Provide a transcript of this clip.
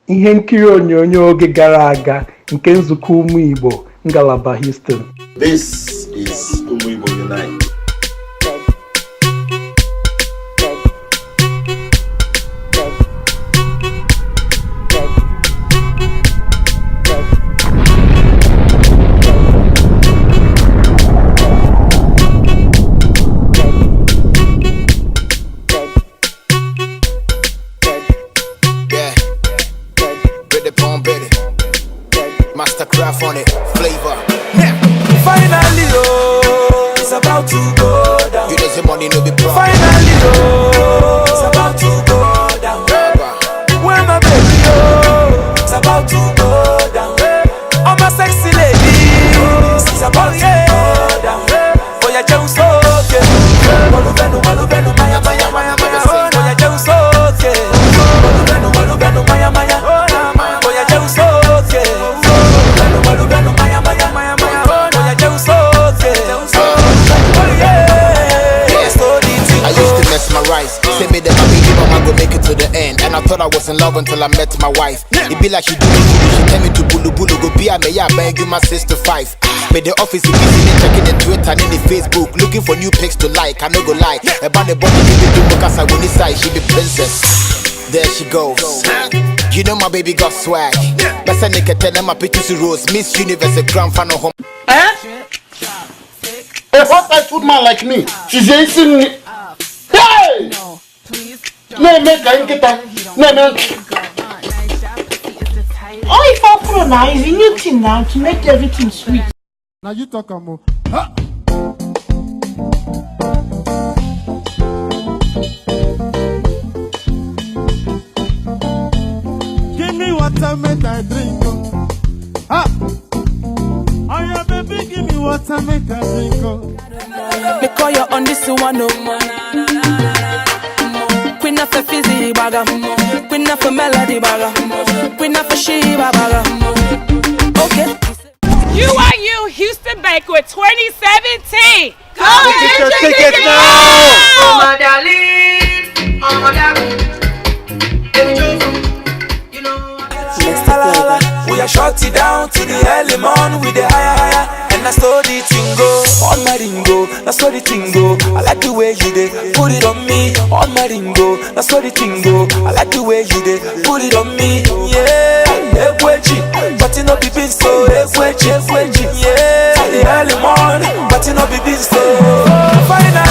ihe nkiri onyonyo oge gara aga nke nzukọ ụmụ Igbo ngalaba Houston. This is Umu Igbo Unite. Mastercraft on it, flavor. Finally, oh, it's about to go down. You know the money no be problem. Finally, oh, it's about to go down. Where my baby, oh, it's about to go down. Oh, my sexy lady, it's about to go down. Oh, yeah, just okay. Malubenu, malubenu, maya, maya, maya, maya. Oh, yeah, just okay. Malubenu, malubenu, maya, maya. Oh, yeah, just okay. I used to mesmerize, say me that my baby mama go make it to the end. And I thought I was in love until I met my wife. It be like she do me good, she tell me to bulu bulu. Go be a me, yeah, bang you my sister 5. Made the office, if you checking the Twitter and in the Facebook, looking for new pics to like, I no go lie. About the body, give it because I win this side, she be princess. There she goes. You know my baby got swag. Best I nigga tell them my pictures rose. Miss Universe, a grand fan of home. A hot food man like me, she's asking. Hey! No, make a get no. Oh, if I put now is a new thing now to make everything sweet. Now you talk more. Give me water, make I drink. Oh yeah, baby, give me water, make I drink. Because you're on this one, no more. Queen of a fizzy bagger, queen of a melody bagger, queen of a shiba bagger. Okay. UIU Houston Banquet 2017. Come get your tickets now. Oh my darling, oh my darling. You know. We are shut it down to the early morning with the higher. And I saw the tingo on my ringo. That's what the tingo. I like the way you did put it on me on my ringo. That's what the tingo. I like the way you did put it on me. Yeah, but it not be been so. Yeah, the early morning, but it not be been so. Finally.